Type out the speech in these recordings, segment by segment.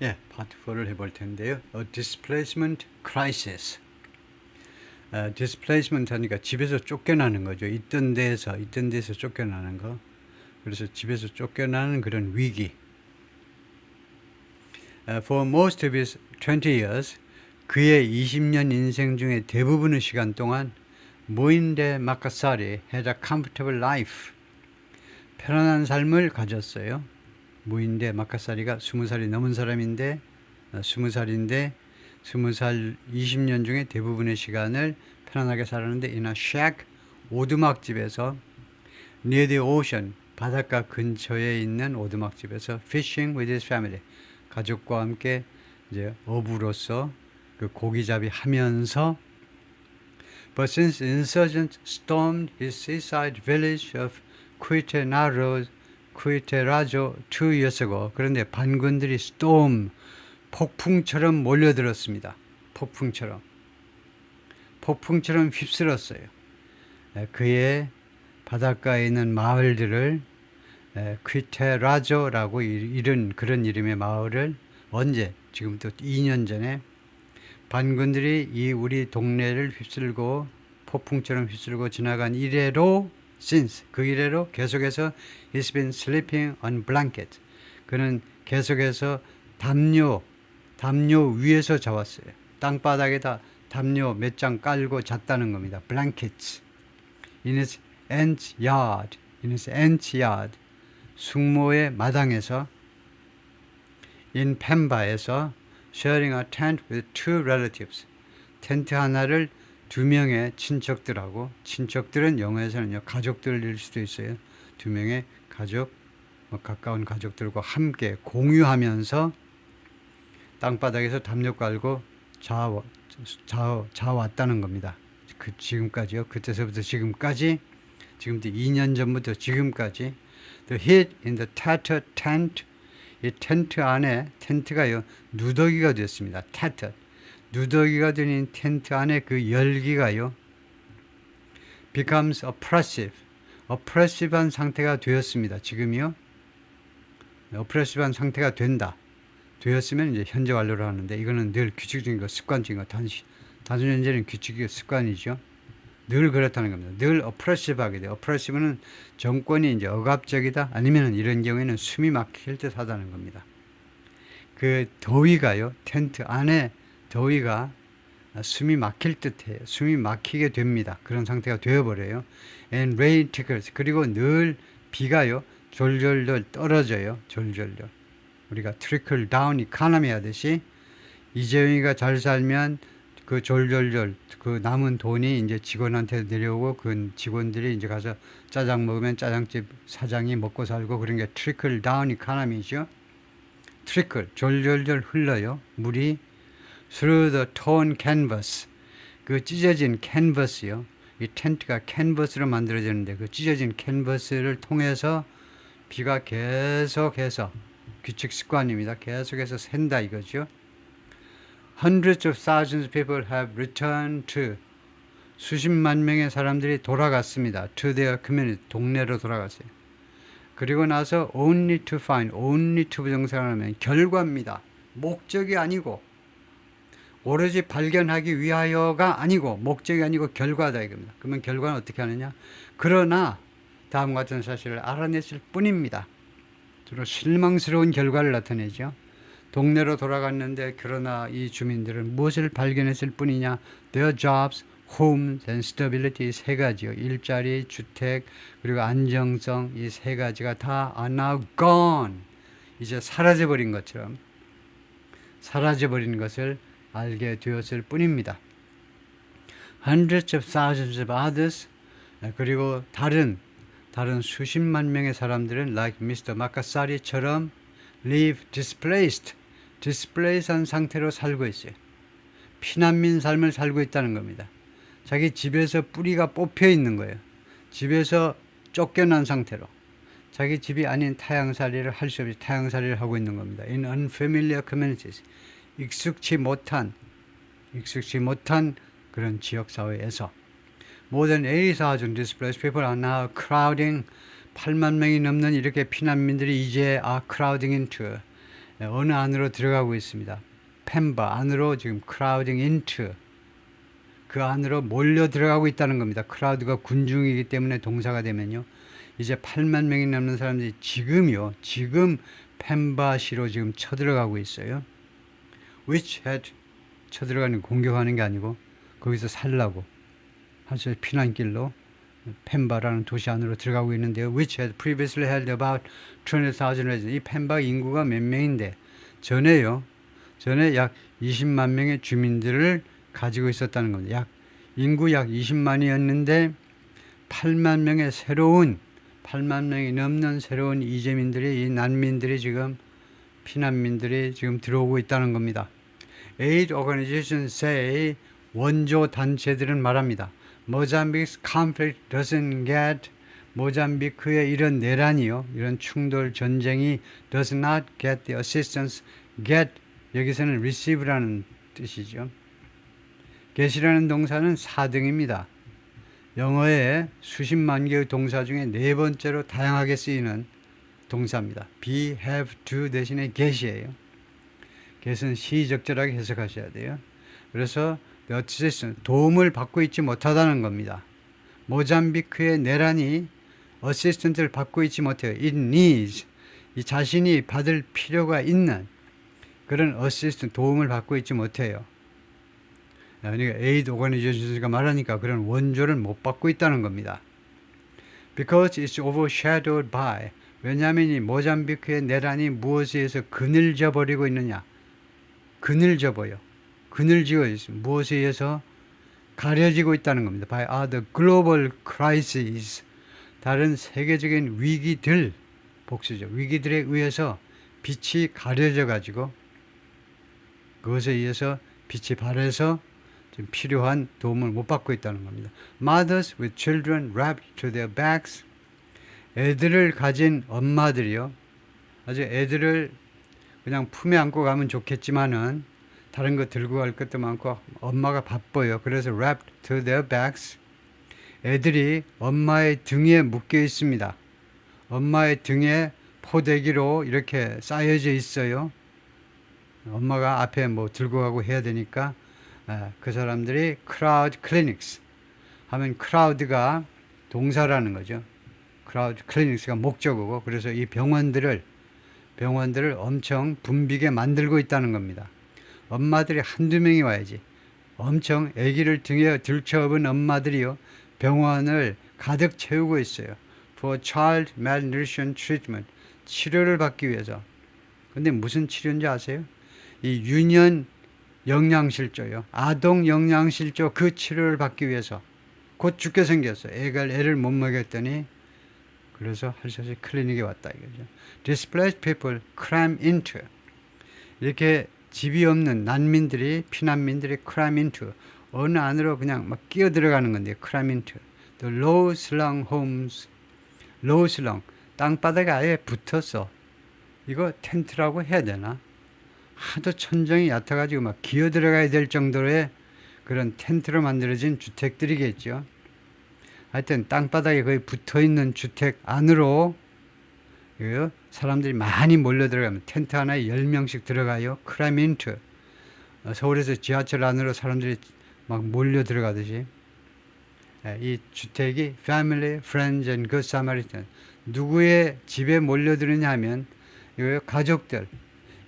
예, 파트 4를 해볼 텐데요. Displacement Crisis. Displacement 하니까 집에서 쫓겨나는 거죠. 있던 데에서 쫓겨나는 거. 그래서 집에서 쫓겨나는 그런 위기. For most of his 20 years, 그의 20년 인생 중에 대부분의 시간 동안 무인데 마카사리 had a comfortable life. 편안한 삶을 가졌어요. 무인데 마카사리가 20살이 넘은 사람인데 20살인데 20살 20년 중에 대부분의 시간을 편안하게 살았는데 in a shack 오두막집에서 near the ocean 바닷가 근처에 있는 오두막집에서 fishing with his family 가족과 함께 이제 어부로서 그 고기잡이 하면서 But since insurgents stormed his seaside village of Queretaro 2 years ago, 그런데 반군들이 storm, 폭풍처럼 몰려들었습니다. 폭풍처럼 휩쓸었어요. 그의 바닷가에 있는 마을들을 퀴테라조라고 이른 그런 이름의 마을을 언제? 지금부터 2년 전에 반군들이 이 우리 동네를 휩쓸고 폭풍처럼 휩쓸고 지나간 이래로 since 그 이래로 계속해서 he's been sleeping on blanket. 그는 계속해서 담요 위에서 자왔어요. 땅바닥에다 담요 몇 장 깔고 잤다는 겁니다. blankets. in his ant yard. 숙모의 마당에서 in 펜바에서 sharing a tent with two relatives. 텐트 하나를 두 명의 친척들하고, 친척들은 영어에서는요 가족들일 수도 있어요. 두 명의 가족, 가까운 가족들과 함께 공유하면서 땅바닥에서 담요 깔고 자왔다는 겁니다. 지금까지요. 그때서부터 지금까지, 지금부터 2년 전부터 지금까지 The heat in the tattered tent. 이 텐트 안에, 텐트가요 누더기가 됐습니다. tattered. 누더기가 된 텐트 안에 그 열기가요 becomes oppressive한 상태가 되었습니다. 지금이요 oppressive한 상태가 되었으면 이제 현재 완료를 하는데, 이거는 늘 규칙적인 거, 습관적인 거, 단순 현재는 규칙이고 습관이죠. 늘 그렇다는 겁니다. 늘 oppressive하게 돼요. oppressive는 정권이 이제 억압적이다, 아니면 이런 경우에는 숨이 막힐 듯 하다는 겁니다. 그 더위가요, 텐트 안에 더위가 숨이 막힐 듯해요. 숨이 막히게 됩니다. 그런 상태가 되어버려요. And rain trickles. 그리고 늘 비가요 졸졸졸 떨어져요. 졸졸졸. 우리가 trickle down economy 하듯이 이재용이가 잘 살면 그 졸졸졸 그 남은 돈이 이제 직원한테 내려오고 그 직원들이 이제 가서 짜장 먹으면 짜장집 사장이 먹고 살고, 그런 게 trickle down economy죠. trickle 졸졸졸 흘러요. 물이 through the torn canvas. 그 찢어진 캔버스요. 이 텐트가 캔버스로 만들어졌는데 그 찢어진 캔버스를 통해서 비가 계속해서, 규칙 습관입니다. 계속해서 샌다 이거죠. Hundreds of thousands of people have returned to. 수십만 명의 사람들이 돌아갔습니다. To their community. 동네로 돌아갔어요. 그리고 나서 only to 부정사를 하면 결과입니다. 목적이 아니고, 오로지 발견하기 위하여가 아니고, 목적이 아니고 결과다 이겁니다. 그러면 결과는 어떻게 하느냐? 그러나 다음과 같은 사실을 알아냈을 뿐입니다. 주로 실망스러운 결과를 나타내죠. 동네로 돌아갔는데 그러나 이 주민들은 무엇을 발견했을 뿐이냐? Their jobs, homes and stability, 세 가지요. 일자리, 주택, 그리고 안정성, 이 세 가지가 다 are now gone. 이제 사라져버린 것처럼, 사라져버린 것을 알게 되었을 뿐입니다. Hundreds of thousands of others, 그리고 다른 수십만 명의 사람들은 like Mr. 마카사리처럼 live displaced한 상태로 살고 있어요. 피난민 삶을 살고 있다는 겁니다. 자기 집에서 뿌리가 뽑혀 있는 거예요. 집에서 쫓겨난 상태로 자기 집이 아닌 타향살이를 할 수 없이 타향살이를 하고 있는 겁니다. In unfamiliar communities, 익숙치 못한 그런 지역사회에서 More than 80,000 displaced people are now crowding. 8만 명이 넘는 이렇게 피난민들이 이제 are crowding into 어느 안으로 들어가고 있습니다. 펜바 안으로 지금 crowding into 그 안으로 몰려 들어가고 있다는 겁니다. 크라우드가 군중이기 때문에 동사가 되면요. 이제 8만 명이 넘는 사람들이 지금 펜바시로 지금 쳐들어가고 있어요. which had 쳐들어가는 공격하는 게 아니고 거기서 살라고 사실 피난길로 펜바라는 도시 안으로 들어가고 있는데요. which had previously held about 20,000 residents. 이 펜바 인구가 몇 명인데 전에 약 20만 명의 주민들을 가지고 있었다는 겁니다. 인구 약 20만이었는데 8만 명이 넘는 새로운 이재민들이 이 난민들이 지금 피난민들이 지금 들어오고 있다는 겁니다. Aid organizations say 원조 단체들은 말합니다. Mozambique's conflict doesn't get 모잠비크의 이런 내란이요. 이런 충돌 전쟁이 does not get the assistance get 여기서는 receive라는 뜻이죠. get이라는 동사는 4등입니다. 영어에 수십만 개의 동사 중에 네 번째로 다양하게 쓰이는 동사입니다. be, have, do 대신에 get이에요. get은 시적절하게 해석하셔야 돼요. 그래서 the assistance, 도움을 받고 있지 못하다는 겁니다. 모잠비크의 내란이 어시스턴트를 받고 있지 못해요. It needs, 이 자신이 받을 필요가 있는 그런 어시스턴트, 도움을 받고 있지 못해요. 그러니까 에이드 오거니제이션스가 말하니까 그런 원조를 못 받고 있다는 겁니다. Because it's overshadowed by, 왜냐하면 이 모잠비크의 내란이 무엇에 의해서 그늘져 버리고 있느냐. 그늘져 보여. 그늘지고 있습니다. 무엇에 의해서 가려지고 있다는 겁니다. By other global crises, 다른 세계적인 위기들, 복수죠. 위기들에 의해서 빛이 가려져 가지고 그것에 의해서 빛이 발해서 지금 필요한 도움을 못 받고 있다는 겁니다. Mothers with children wrapped to their backs, 애들을 가진 엄마들이요. 아주 애들을 그냥 품에 안고 가면 좋겠지만은 다른 거 들고 갈 것도 많고 엄마가 바빠요. 그래서 wrapped to their backs, 애들이 엄마의 등에 묶여 있습니다. 엄마의 등에 포대기로 이렇게 쌓여져 있어요. 엄마가 앞에 뭐 들고 가고 해야 되니까 그 사람들이 crowd clinics 하면 crowd가 동사라는 거죠. crowd clinics가 목적어고 그래서 이 병원들을 엄청 붐비게 만들고 있다는 겁니다. 엄마들이 한두 명이 와야지. 엄청 아기를 등에 들쳐업은 엄마들이요. 병원을 가득 채우고 있어요. For child malnutrition treatment. 치료를 받기 위해서. 근데 무슨 치료인지 아세요? 이 유년 영양실조요. 아동 영양실조 그 치료를 받기 위해서 곧 죽게 생겼어요. 애를 못 먹였더니 그래서 할 수 없이 클리닉에 왔다 이거죠. Displaced people cram into. 이렇게 집이 없는 난민들이 피난민들이 cram into 어느 안으로 그냥 막 끼어 들어가는 건데 cram into. The low slung homes. low slung 땅바닥에 아예 붙었어. 이거 텐트라고 해야 되나? 하도 천정이 얕아가지고 막 기어 들어가야 될 정도의 그런 텐트로 만들어진 주택들이겠죠. 하여튼 땅바닥에 거의 붙어있는 주택 안으로 사람들이 많이 몰려 들어가면 텐트 하나에 10명씩 들어가요. cram into. 서울에서 지하철 안으로 사람들이 막 몰려 들어가듯이. 이 주택이 family, friends and good Samaritan. 누구의 집에 몰려드느냐 하면 가족들,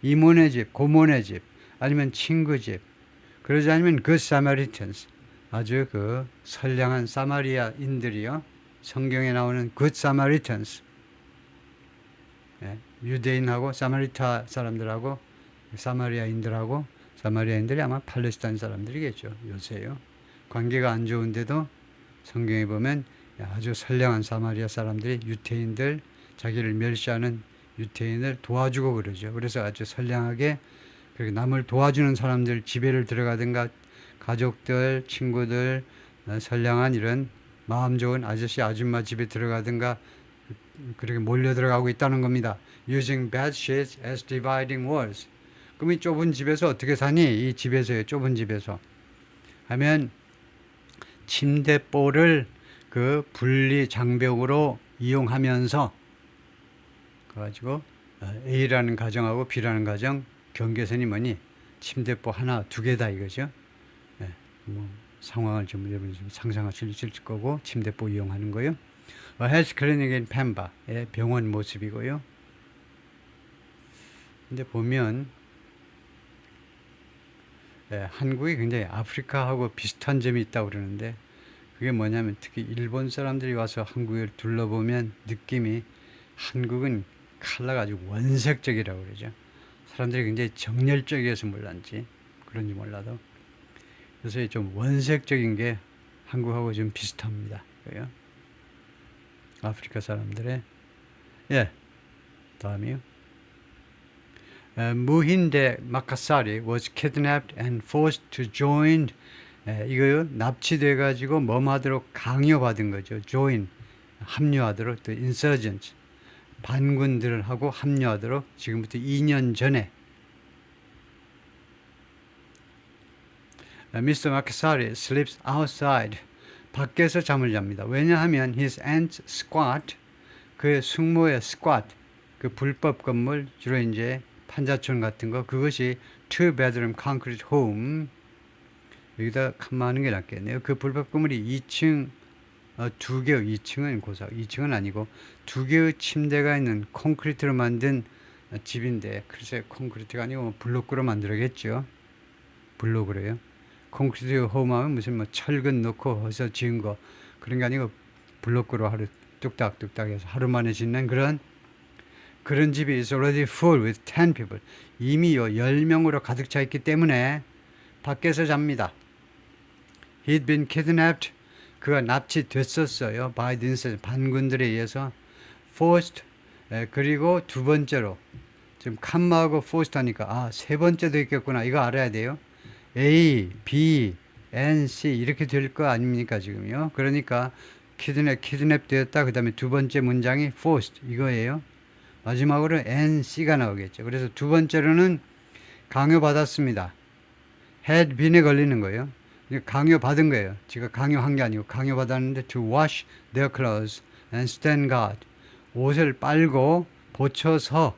이모네 집, 고모네 집, 아니면 친구 집, 그러지 않으면 good Samaritans. 아주 그 선량한 사마리아인들이요. 성경에 나오는 good Samaritans. 유대인하고 사마리타 사람들하고 사마리아인들하고 사마리아인들이 아마 팔레스타인 사람들이겠죠. 요새요. 관계가 안 좋은데도 성경에 보면 아주 선량한 사마리아 사람들이 유태인들, 자기를 멸시하는 유태인을 도와주고 그러죠. 그래서 아주 선량하게 그렇게 남을 도와주는 사람들 집에를 들어가든가 가족들, 친구들, 선량한 이런 마음 좋은 아저씨, 아줌마 집에 들어가든가 그렇게 몰려 들어가고 있다는 겁니다. Using bed sheets as dividing walls. 그럼 이 좁은 집에서 어떻게 사니? 이 집에서요. 좁은 집에서. 하면 침대볼을 그 분리 장벽으로 이용하면서 그래가지고 A라는 가정하고 B라는 가정 경계선이 뭐니? 침대포 하나, 두 개다 이거죠. 예, 뭐 상황을 좀 상상하실 거고 침대포 이용하는 거요. 헬스 클리닉 인 펜바의 병원 모습이고요. 근데 보면 한국이 굉장히 아프리카하고 비슷한 점이 있다고 그러는데 그게 뭐냐면 특히 일본 사람들이 와서 한국을 둘러보면 느낌이 한국은 컬러가 아주 원색적이라고 그러죠. 사람들이 굉장히 정열적이어서 몰란지 그런지 몰라도 그래서 좀 원색적인 게 한국하고 좀 비슷합니다. 그래요? 아프리카 사람들의 다음이요. 무힌데 마카사리 was kidnapped and forced to join. 이거요 납치돼 가지고 뭐하도록 강요받은 거죠. join 합류하도록 또 insurgents 반군들을 하고 합류하도록 지금부터 2년 전에 Mr. Makasari sleeps outside. 밖에서 잠을 잡니다. 왜냐하면 his aunt's squat, 그의 숙모의 squat, 그 불법 건물, 주로 이제 판자촌 같은 거, 그것이 two bedroom concrete home. 여기다 칸마하는 게 낫겠네요. 그 불법 건물이 2층, 두 개의 2층은 고사, 2층은 아니고 두 개의 침대가 있는 콘크리트로 만든 집인데, 글쎄 콘크리트가 아니고 블록으로 만들어겠죠. 블록으로요. 콘크리트 홈하면 무슨 뭐 철근 넣고 해서 지은 거 그런 게 아니고 블록으로 하루 뚝딱뚝딱 해서 하루 만에 짓는 그런 집이 is already full with 10 people. 이미요 10명으로 가득 차 있기 때문에 밖에서 잡니다. He'd been kidnapped. 그가 납치됐었어요. by the insurgents, 반군들에 의해서 forced. 그리고 두 번째로 지금 칸마하고 forced 하니까 세 번째도 있겠구나. 이거 알아야 돼요. A, B, N, C 이렇게 될 거 아닙니까 지금요. 그러니까 키드냅 되었다. 그 다음에 두 번째 문장이 forced 이거예요. 마지막으로 N, C가 나오겠죠. 그래서 두 번째로는 강요받았습니다. had been에 걸리는 거예요. 강요받은 거예요. 제가 강요한 게 아니고 강요받았는데 to wash their clothes and stand guard. 옷을 빨고 보쳐서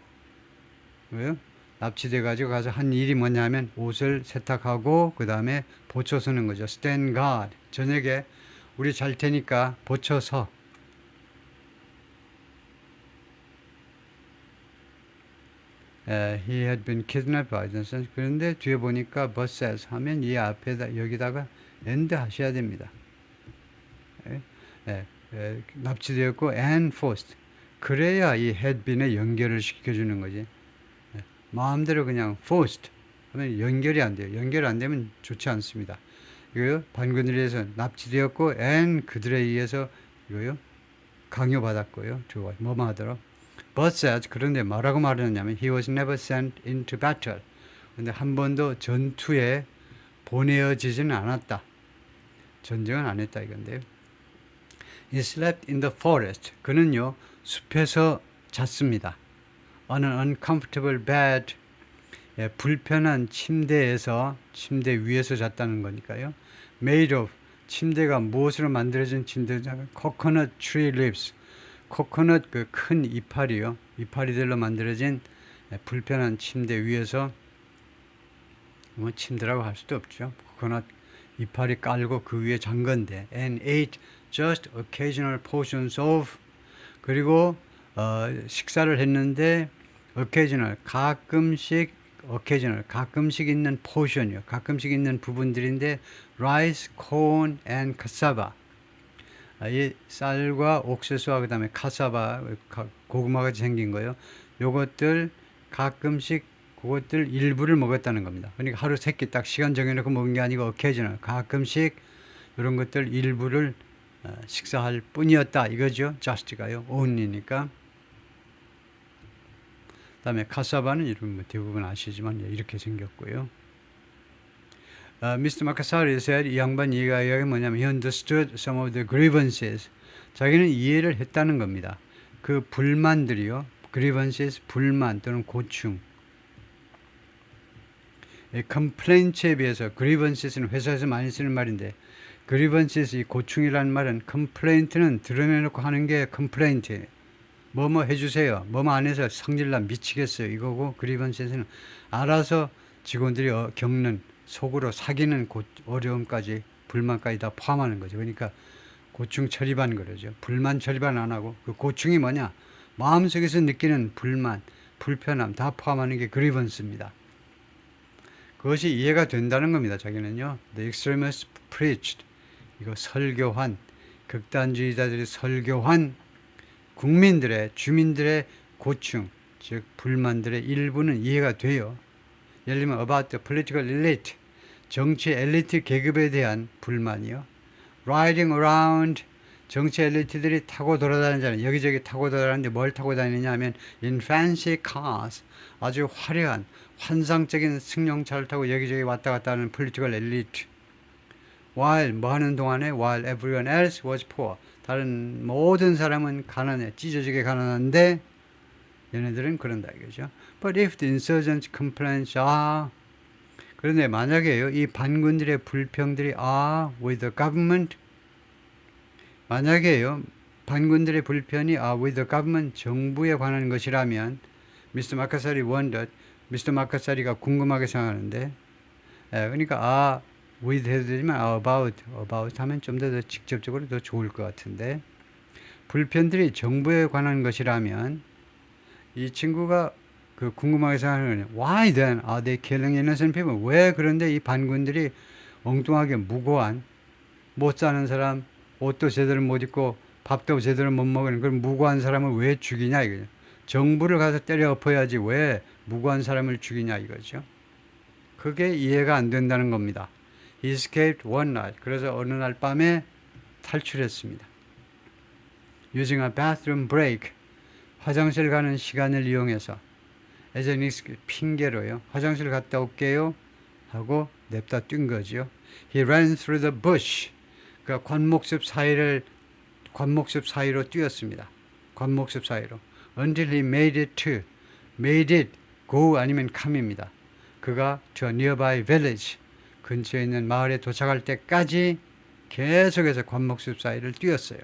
왜요? 납치돼 가지고 가서 한 일이 뭐냐면 옷을 세탁하고 그 다음에 보쳐서는 거죠. stand guard. 저녁에 우리 잘 테니까 보쳐서. He had been kidnapped by the insurgents. 그런데 뒤에 보니까 but says 하면 이 앞에다 여기다가 and 하셔야 됩니다. 납치되었고 and forced. 그래야 이 had been에 연결을 시켜주는 거지. 마음대로 그냥 forced 하면 연결이 안 돼요. 연결 안 되면 좋지 않습니다. 이거요 반군들에 의해서 납치되었고 and 그들에 의해서 이거요 강요받았고요. 뭐만 하더라. But says 그런데 뭐라고 말하느냐면 he was never sent into battle. 근데 한 번도 전투에 보내어지지는 않았다. 전쟁은 안 했다 이건데요. He slept in the forest. 그는요 숲에서 잤습니다. On an uncomfortable bed. 불편한 침대에서 침대 위에서 잤다는 거니까요. Made of 침대가 무엇으로 만들어진 침대냐면 coconut tree leaves. 코코넛 그 큰 이파리요. 이파리들로 만들어진 불편한 침대 위에서 뭐 침대라고 할 수도 없죠. 코코넛 이파리 깔고 그 위에 잔 건데 and ate just occasional portions of 그리고 식사를 했는데 occasional 가끔씩 있는 포션이요. 가끔씩 있는 부분들인데 rice, corn and cassava. 이 쌀과 옥수수와 그다음에 카사바 고구마같이 생긴 거요. 요것들 가끔씩 그것들 일부를 먹었다는 겁니다. 그러니까 하루 세 끼 딱 시간 정해놓고 먹은 게 아니고 occasional 가끔씩 이런 것들 일부를 식사할 뿐이었다 이거죠. just가요. only니까. 그다음에 카사바는 이런 대부분 아시지만 이렇게 생겼고요. Mr. Makasari said 이 양반 이야기가 뭐냐면 he understood some of the grievances. 자기는 이해를 했다는 겁니다. 그 불만들이요. grievances 불만 또는 고충. complaints에 비해서 grievantes는 회사에서 많이 쓰는 말인데 grievances 이 고충이라는 말은 complaint는 드러내놓고 하는 게 complaint예요. 뭐뭐 해주세요. 뭐뭐 안 해서 성질나 미치겠어요. 이거고 그리번스에서는 알아서 직원들이 겪는 속으로 사귀는 어려움까지 불만까지 다 포함하는 거죠. 그러니까 고충 처리반 그러죠. 불만 처리반 안 하고 그 고충이 뭐냐? 마음속에서 느끼는 불만, 불편함 다 포함하는 게 그리번스입니다. 그것이 이해가 된다는 겁니다. 자기는요. The extremists preached. 이거 설교한 극단주의자들이 설교한 국민들의 주민들의 고충 즉 불만들의 일부는 이해가 돼요. 예를 들면 about the political elite 정치 엘리트 계급에 대한 불만이요. riding around 정치 엘리트들이 타고 돌아다니잖아요. 여기저기 타고 돌아다니는데 뭘 타고 다니냐 하면 in fancy cars 아주 화려한 환상적인 승용차를 타고 여기저기 왔다 갔다 하는 political elite while 뭐 하는 동안에 while everyone else was poor 다른 모든 사람은 가난해 찢어지게 가난한데 얘네들은 그런다 이거죠. But if the insurgents complaints 그런데 만약에요 이 반군들의 불평들이 with the government 만약에요 반군들의 불편이 with the government 정부에 관한 것이라면 미스터 마카사리 wondered 미스터 마카사리가 궁금하게 생각하는데 그러니까 with 해도 되지만 about 하면 좀 더 직접적으로 더 좋을 것 같은데 불편들이 정부에 관한 것이라면 이 친구가 그 궁금하게 생각하는 why then are they killing innocent people? 왜 그런데 이 반군들이 엉뚱하게 무고한 못 사는 사람 옷도 제대로 못 입고 밥도 제대로 못 먹는 그런 무고한 사람을 왜 죽이냐 이거죠. 정부를 가서 때려 엎어야지 왜 무고한 사람을 죽이냐 이거죠. 그게 이해가 안 된다는 겁니다. He escaped one night. 그래서 어느 날 밤에 탈출했습니다. Using a bathroom break. 화장실 가는 시간을 이용해서 as an excuse, 핑계로요. 화장실 갔다 올게요 하고 냅다 뛴 거죠. He ran through the bush. 그러니까 관목숲 사이로 뛰었습니다. 관목숲 사이로. Until he made it go 아니면 come입니다. 그가 to a nearby village. 근처에 있는 마을에 도착할 때까지 계속해서 관목숲 사이를 뛰었어요.